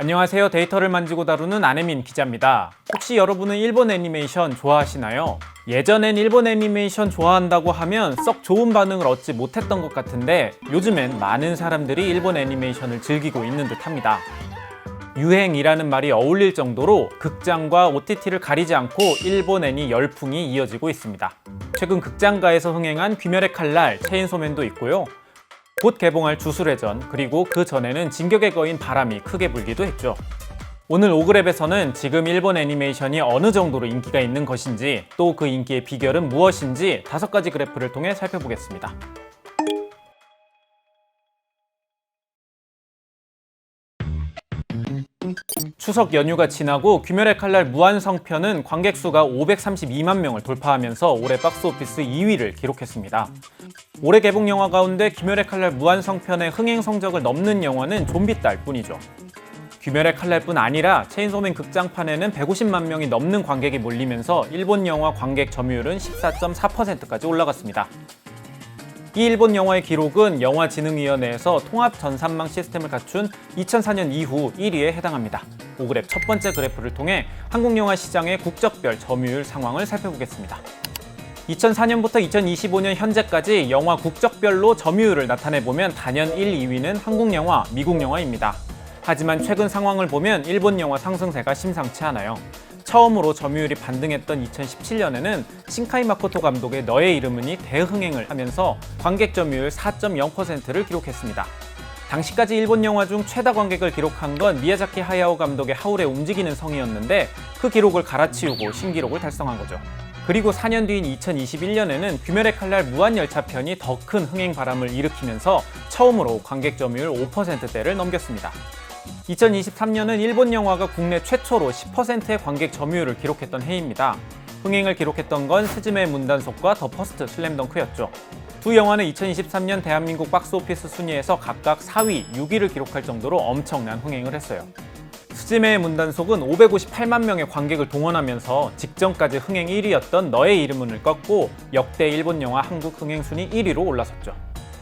안녕하세요. 데이터를 만지고 다루는 안혜민 기자입니다. 혹시 여러분은 일본 애니메이션 좋아하시나요? 예전엔 일본 애니메이션 좋아한다고 하면 썩 좋은 반응을 얻지 못했던 것 같은데 요즘엔 많은 사람들이 일본 애니메이션을 즐기고 있는 듯합니다. 유행이라는 말이 어울릴 정도로 극장과 OTT를 가리지 않고 일본 애니 열풍이 이어지고 있습니다. 최근 극장가에서 흥행한 귀멸의 칼날, 체인소맨도 있고요. 곧 개봉할 주술회전, 그리고 그 전에는 진격의 거인 바람이 크게 불기도 했죠. 오늘 오그랩에서는 지금 일본 애니메이션이 어느 정도로 인기가 있는 것인지, 또 그 인기의 비결은 무엇인지 5가지 그래프를 통해 살펴보겠습니다. 추석 연휴가 지나고 귀멸의 칼날 무한성편은 관객 수가 532만 명을 돌파하면서 올해 박스오피스 2위를 기록했습니다. 올해 개봉 영화 가운데 귀멸의 칼날 무한성편의 흥행 성적을 넘는 영화는 좀비딸 뿐이죠. 귀멸의 칼날뿐 아니라 체인소맨 극장판에는 150만 명이 넘는 관객이 몰리면서 일본 영화 관객 점유율은 14.4%까지 올라갔습니다. 이 일본 영화의 기록은 영화진흥위원회에서 통합 전산망 시스템을 갖춘 2004년 이후 1위에 해당합니다. 오그랩 첫 번째 그래프를 통해 한국 영화 시장의 국적별 점유율 상황을 살펴보겠습니다. 2004년부터 2025년 현재까지 영화 국적별로 점유율을 나타내보면 단연 1, 2위는 한국 영화, 미국 영화입니다. 하지만 최근 상황을 보면 일본 영화 상승세가 심상치 않아요. 처음으로 점유율이 반등했던 2017년에는 신카이 마코토 감독의 너의 이름은이 대흥행을 하면서 관객 점유율 4.0%를 기록했습니다. 당시까지 일본 영화 중 최다 관객을 기록한 건 미야자키 하야오 감독의 하울의 움직이는 성이었는데 그 기록을 갈아치우고 신기록을 달성한 거죠. 그리고 4년 뒤인 2021년에는 귀멸의 칼날 무한열차편이 더 큰 흥행 바람을 일으키면서 처음으로 관객 점유율 5%대를 넘겼습니다. 2023년은 일본 영화가 국내 최초로 10%의 관객 점유율을 기록했던 해입니다. 흥행을 기록했던 건 스즈메의 문단속과 더 퍼스트 슬램덩크였죠. 두 영화는 2023년 대한민국 박스오피스 순위에서 각각 4위, 6위를 기록할 정도로 엄청난 흥행을 했어요. 스즈메의 문단속은 558만 명의 관객을 동원하면서 직전까지 흥행 1위였던 너의 이름은을 꺾고 역대 일본 영화 한국 흥행 순위 1위로 올라섰죠.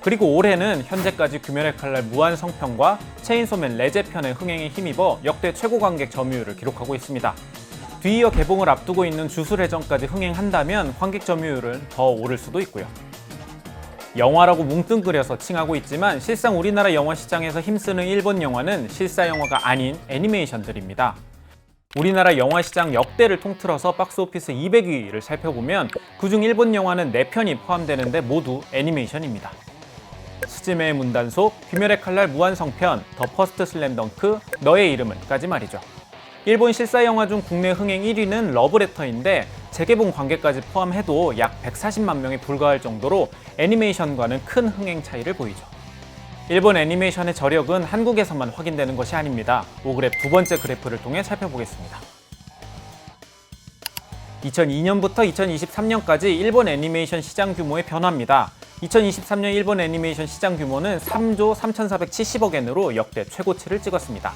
그리고 올해는 현재까지 귀멸의 칼날 무한성편과 체인소맨 레제편의 흥행에 힘입어 역대 최고 관객 점유율을 기록하고 있습니다. 뒤이어 개봉을 앞두고 있는 주술회전까지 흥행한다면 관객 점유율은 더 오를 수도 있고요. 영화라고 뭉뚱그려서 칭하고 있지만 실상 우리나라 영화 시장에서 힘쓰는 일본 영화는 실사 영화가 아닌 애니메이션들입니다. 우리나라 영화 시장 역대를 통틀어서 박스오피스 200위를 살펴보면 그중 일본 영화는 4편이 포함되는데 모두 애니메이션입니다. 스즈메의 문단속, 귀멸의 칼날 무한성편, 더 퍼스트 슬램덩크, 너의 이름은까지 말이죠. 일본 실사 영화 중 국내 흥행 1위는 러브레터인데 재개봉 관객까지 포함해도 약 140만 명에 불과할 정도로 애니메이션과는 큰 흥행 차이를 보이죠. 일본 애니메이션의 저력은 한국에서만 확인되는 것이 아닙니다. 오그랩 두 번째 그래프를 통해 살펴보겠습니다. 2002년부터 2023년까지 일본 애니메이션 시장 규모의 변화입니다. 2023년 일본 애니메이션 시장 규모는 3조 3,470억 엔으로 역대 최고치를 찍었습니다.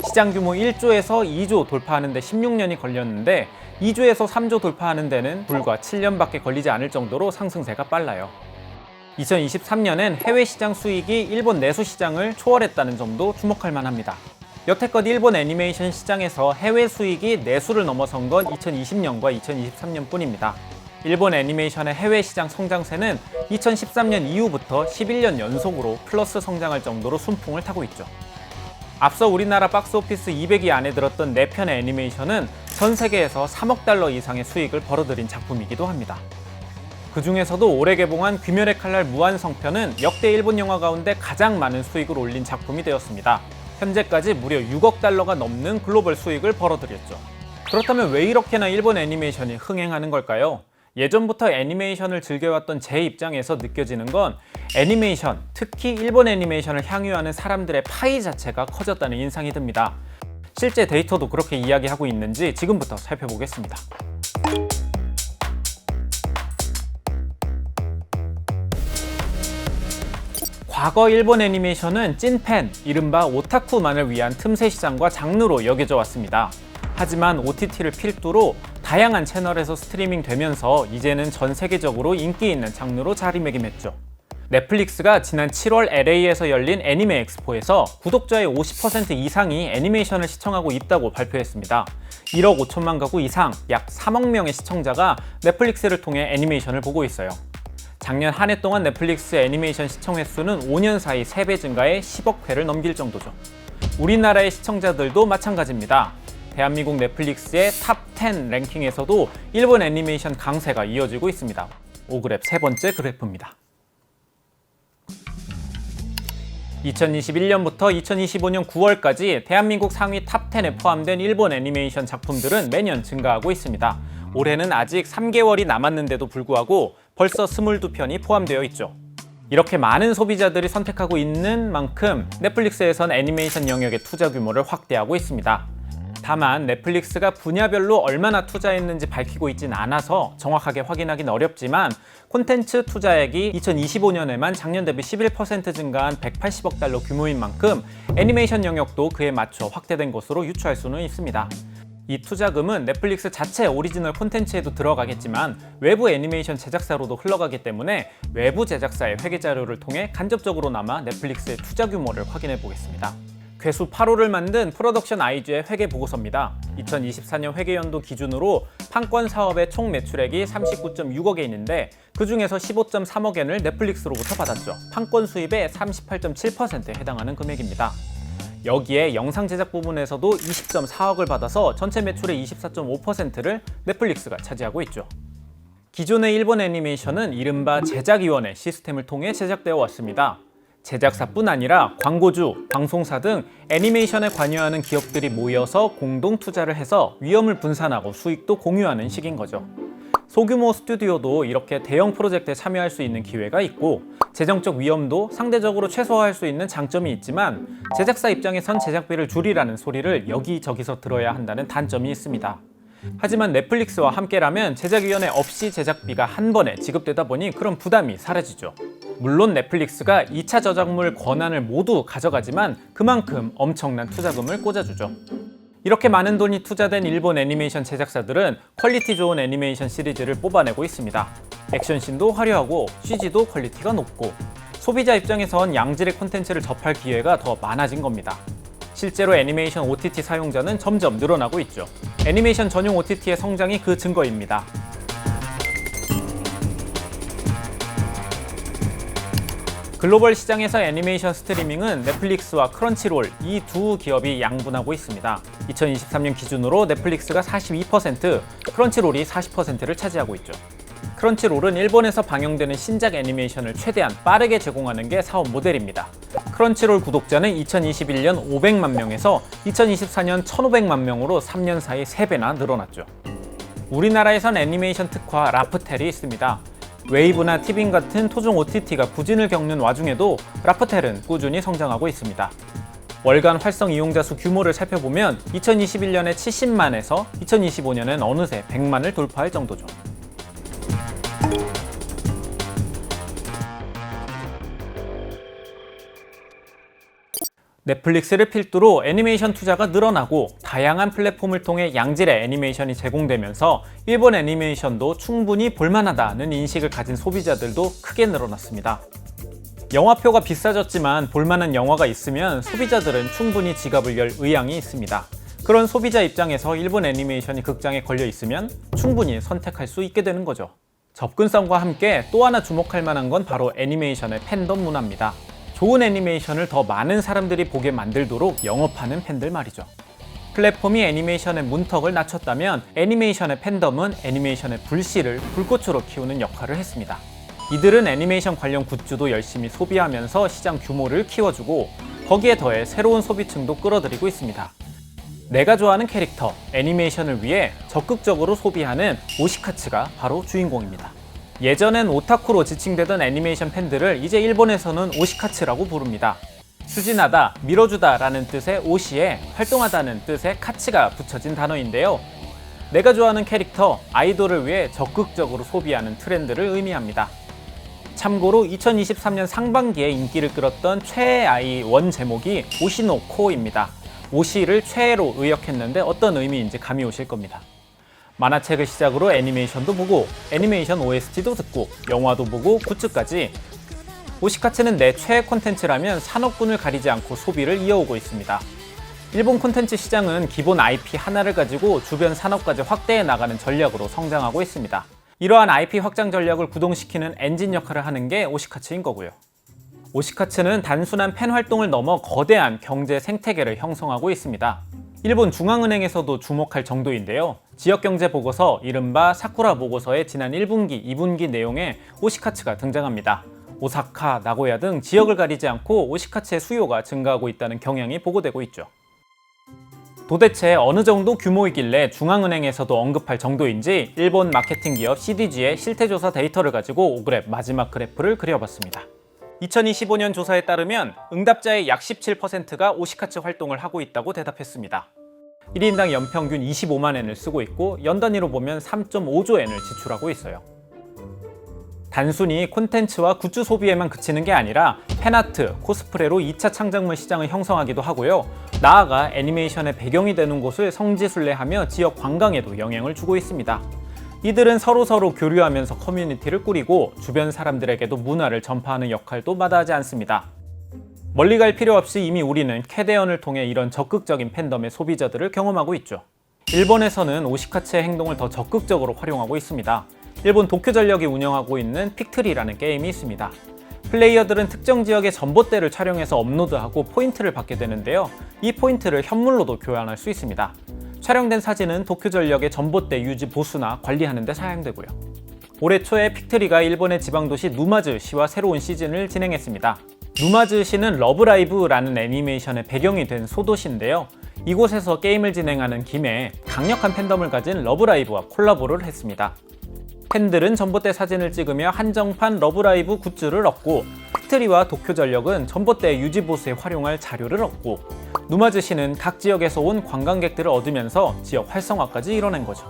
시장 규모 1조에서 2조 돌파하는 데 16년이 걸렸는데 2조에서 3조 돌파하는 데는 불과 7년밖에 걸리지 않을 정도로 상승세가 빨라요. 2023년엔 해외 시장 수익이 일본 내수 시장을 초월했다는 점도 주목할 만합니다. 여태껏 일본 애니메이션 시장에서 해외 수익이 내수를 넘어선 건 2020년과 2023년 뿐입니다. 일본 애니메이션의 해외 시장 성장세는 2013년 이후부터 11년 연속으로 플러스 성장할 정도로 순풍을 타고 있죠. 앞서 우리나라 박스오피스 200위 안에 들었던 4편의 애니메이션은 전 세계에서 3억 달러 이상의 수익을 벌어들인 작품이기도 합니다. 그 중에서도 올해 개봉한 귀멸의 칼날 무한성편은 역대 일본 영화 가운데 가장 많은 수익을 올린 작품이 되었습니다. 현재까지 무려 6억 달러가 넘는 글로벌 수익을 벌어들였죠. 그렇다면 왜 이렇게나 일본 애니메이션이 흥행하는 걸까요? 예전부터 애니메이션을 즐겨왔던 제 입장에서 느껴지는 건 애니메이션, 특히 일본 애니메이션을 향유하는 사람들의 파이 자체가 커졌다는 인상이 듭니다. 실제 데이터도 그렇게 이야기하고 있는지 지금부터 살펴보겠습니다. 과거 일본 애니메이션은 찐팬, 이른바 오타쿠만을 위한 틈새 시장과 장르로 여겨져 왔습니다. 하지만 OTT를 필두로 다양한 채널에서 스트리밍 되면서 이제는 전 세계적으로 인기 있는 장르로 자리매김했죠. 넷플릭스가 지난 7월 LA에서 열린 애니메 엑스포에서 구독자의 50% 이상이 애니메이션을 시청하고 있다고 발표했습니다. 1억 5천만 가구 이상, 약 3억 명의 시청자가 넷플릭스를 통해 애니메이션을 보고 있어요. 작년 한 해 동안 넷플릭스 애니메이션 시청 횟수는 5년 사이 3배 증가해 10억 회를 넘길 정도죠. 우리나라의 시청자들도 마찬가지입니다. 대한민국 넷플릭스의 탑 10 랭킹에서도 일본 애니메이션 강세가 이어지고 있습니다. 5그랩 세 번째 그래프입니다. 2021년부터 2025년 9월까지 대한민국 상위 탑 10에 포함된 일본 애니메이션 작품들은 매년 증가하고 있습니다. 올해는 아직 3개월이 남았는데도 불구하고 벌써 22편이 포함되어 있죠. 이렇게 많은 소비자들이 선택하고 있는 만큼 넷플릭스에선 애니메이션 영역의 투자 규모를 확대하고 있습니다. 다만 넷플릭스가 분야별로 얼마나 투자했는지 밝히고 있진 않아서 정확하게 확인하기는 어렵지만 콘텐츠 투자액이 2025년에만 작년 대비 11% 증가한 180억 달러 규모인 만큼 애니메이션 영역도 그에 맞춰 확대된 것으로 유추할 수는 있습니다. 이 투자금은 넷플릭스 자체 오리지널 콘텐츠에도 들어가겠지만 외부 애니메이션 제작사로도 흘러가기 때문에 외부 제작사의 회계 자료를 통해 간접적으로나마 넷플릭스의 투자 규모를 확인해 보겠습니다. 괴수 8호를 만든 프로덕션 아이즈의 회계 보고서입니다. 2024년 회계연도 기준으로 판권 사업의 총 매출액이 39.6억엔인데 그 중에서 15.3억엔을 넷플릭스로부터 받았죠. 판권 수입의 38.7%에 해당하는 금액입니다. 여기에 영상 제작 부분에서도 20.4억을 받아서 전체 매출의 24.5%를 넷플릭스가 차지하고 있죠. 기존의 일본 애니메이션은 이른바 제작위원회 시스템을 통해 제작되어 왔습니다. 제작사뿐 아니라 광고주, 방송사 등 애니메이션에 관여하는 기업들이 모여서 공동 투자를 해서 위험을 분산하고 수익도 공유하는 식인 거죠. 소규모 스튜디오도 이렇게 대형 프로젝트에 참여할 수 있는 기회가 있고 재정적 위험도 상대적으로 최소화할 수 있는 장점이 있지만 제작사 입장에선 제작비를 줄이라는 소리를 여기저기서 들어야 한다는 단점이 있습니다. 하지만 넷플릭스와 함께라면 제작위원회 없이 제작비가 한 번에 지급되다 보니 그런 부담이 사라지죠. 물론 넷플릭스가 2차 저작물 권한을 모두 가져가지만 그만큼 엄청난 투자금을 꽂아주죠. 이렇게 많은 돈이 투자된 일본 애니메이션 제작사들은 퀄리티 좋은 애니메이션 시리즈를 뽑아내고 있습니다. 액션씬도 화려하고 CG도 퀄리티가 높고 소비자 입장에선 양질의 콘텐츠를 접할 기회가 더 많아진 겁니다. 실제로 애니메이션 OTT 사용자는 점점 늘어나고 있죠. 애니메이션 전용 OTT의 성장이 그 증거입니다. 글로벌 시장에서 애니메이션 스트리밍은 넷플릭스와 크런치롤 이 두 기업이 양분하고 있습니다. 2023년 기준으로 넷플릭스가 42%, 크런치롤이 40%를 차지하고 있죠. 크런치롤은 일본에서 방영되는 신작 애니메이션을 최대한 빠르게 제공하는 게 사업 모델입니다. 크런치롤 구독자는 2021년 500만 명에서 2024년 1,500만 명으로 3년 사이 3배나 늘어났죠. 우리나라에선 애니메이션 특화 라프텔이 있습니다. 웨이브나 티빙 같은 토종 OTT가 부진을 겪는 와중에도 라프텔은 꾸준히 성장하고 있습니다. 월간 활성 이용자 수 규모를 살펴보면 2021년에 70만에서 2025년엔 어느새 100만을 돌파할 정도죠. 넷플릭스를 필두로 애니메이션 투자가 늘어나고 다양한 플랫폼을 통해 양질의 애니메이션이 제공되면서 일본 애니메이션도 충분히 볼만하다는 인식을 가진 소비자들도 크게 늘어났습니다. 영화표가 비싸졌지만 볼만한 영화가 있으면 소비자들은 충분히 지갑을 열 의향이 있습니다. 그런 소비자 입장에서 일본 애니메이션이 극장에 걸려 있으면 충분히 선택할 수 있게 되는 거죠. 접근성과 함께 또 하나 주목할 만한 건 바로 애니메이션의 팬덤 문화입니다. 좋은 애니메이션을 더 많은 사람들이 보게 만들도록 영업하는 팬들 말이죠. 플랫폼이 애니메이션의 문턱을 낮췄다면 애니메이션의 팬덤은 애니메이션의 불씨를 불꽃으로 키우는 역할을 했습니다. 이들은 애니메이션 관련 굿즈도 열심히 소비하면서 시장 규모를 키워주고 거기에 더해 새로운 소비층도 끌어들이고 있습니다. 내가 좋아하는 캐릭터, 애니메이션을 위해 적극적으로 소비하는 오시카츠가 바로 주인공입니다. 예전엔 오타쿠로 지칭되던 애니메이션 팬들을 이제 일본에서는 오시카츠라고 부릅니다. 추진하다, 밀어주다 라는 뜻의 오시에 활동하다는 뜻의 카츠가 붙여진 단어인데요. 내가 좋아하는 캐릭터, 아이돌을 위해 적극적으로 소비하는 트렌드를 의미합니다. 참고로 2023년 상반기에 인기를 끌었던 최애 아이 원 제목이 오시노코입니다. 오시를 최애로 의역했는데 어떤 의미인지 감이 오실 겁니다. 만화책을 시작으로 애니메이션도 보고 애니메이션 OST도 듣고 영화도 보고 굿즈까지 오시카츠는 내 최애 콘텐츠라면 산업군을 가리지 않고 소비를 이어오고 있습니다. 일본 콘텐츠 시장은 기본 IP 하나를 가지고 주변 산업까지 확대해 나가는 전략으로 성장하고 있습니다. 이러한 IP 확장 전략을 구동시키는 엔진 역할을 하는 게 오시카츠인 거고요. 오시카츠는 단순한 팬 활동을 넘어 거대한 경제 생태계를 형성하고 있습니다. 일본 중앙은행에서도 주목할 정도인데요. 지역경제 보고서 이른바 사쿠라 보고서의 지난 1분기, 2분기 내용에 오시카츠가 등장합니다. 오사카, 나고야 등 지역을 가리지 않고 오시카츠의 수요가 증가하고 있다는 경향이 보고되고 있죠. 도대체 어느 정도 규모이길래 중앙은행에서도 언급할 정도인지 일본 마케팅 기업 CDG의 실태조사 데이터를 가지고 오그랩 마지막 그래프를 그려봤습니다. 2025년 조사에 따르면 응답자의 약 17%가 오시카츠 활동을 하고 있다고 대답했습니다. 1인당 연평균 25만 엔을 쓰고 있고 연 단위로 보면 3.5조 엔을 지출하고 있어요. 단순히 콘텐츠와 굿즈 소비에만 그치는 게 아니라 팬아트, 코스프레로 2차 창작물 시장을 형성하기도 하고요. 나아가 애니메이션의 배경이 되는 곳을 성지순례하며 지역 관광에도 영향을 주고 있습니다. 이들은 서로 교류하면서 커뮤니티를 꾸리고 주변 사람들에게도 문화를 전파하는 역할도 마다하지 않습니다. 멀리 갈 필요 없이 이미 우리는 캐대언을 통해 이런 적극적인 팬덤의 소비자들을 경험하고 있죠. 일본에서는 오시카츠의 행동을 더 적극적으로 활용하고 있습니다. 일본 도쿄전력이 운영하고 있는 픽트리라는 게임이 있습니다. 플레이어들은 특정 지역의 전봇대를 촬영해서 업로드하고 포인트를 받게 되는데요. 이 포인트를 현물로도 교환할 수 있습니다. 촬영된 사진은 도쿄전력의 전봇대 유지 보수나 관리하는 데 사용되고요. 올해 초에 픽트리가 일본의 지방도시 누마즈시와 새로운 시즌을 진행했습니다. 누마즈시는 러브라이브라는 애니메이션의 배경이 된 소도시인데요. 이곳에서 게임을 진행하는 김에 강력한 팬덤을 가진 러브라이브와 콜라보를 했습니다. 팬들은 전봇대 사진을 찍으며 한정판 러브라이브 굿즈를 얻고 픽트리와 도쿄전력은 전봇대 유지보수에 활용할 자료를 얻고 누마즈시는 각 지역에서 온 관광객들을 얻으면서 지역 활성화까지 이뤄낸 거죠.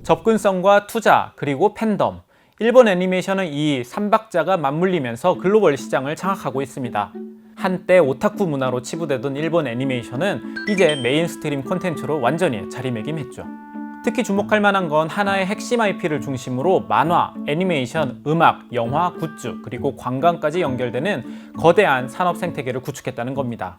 접근성과 투자 그리고 팬덤, 일본 애니메이션은 이 3박자가 맞물리면서 글로벌 시장을 장악하고 있습니다. 한때 오타쿠 문화로 치부되던 일본 애니메이션은 이제 메인스트림 콘텐츠로 완전히 자리매김했죠. 특히 주목할 만한 건 하나의 핵심 IP를 중심으로 만화, 애니메이션, 음악, 영화, 굿즈, 그리고 관광까지 연결되는 거대한 산업 생태계를 구축했다는 겁니다.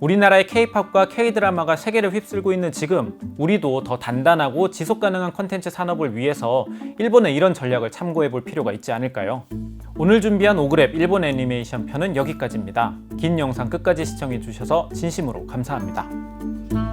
우리나라의 K-팝과 K-드라마가 세계를 휩쓸고 있는 지금 우리도 더 단단하고 지속가능한 콘텐츠 산업을 위해서 일본의 이런 전략을 참고해 볼 필요가 있지 않을까요? 오늘 준비한 오그랩 일본 애니메이션 편은 여기까지입니다. 긴 영상 끝까지 시청해 주셔서 진심으로 감사합니다.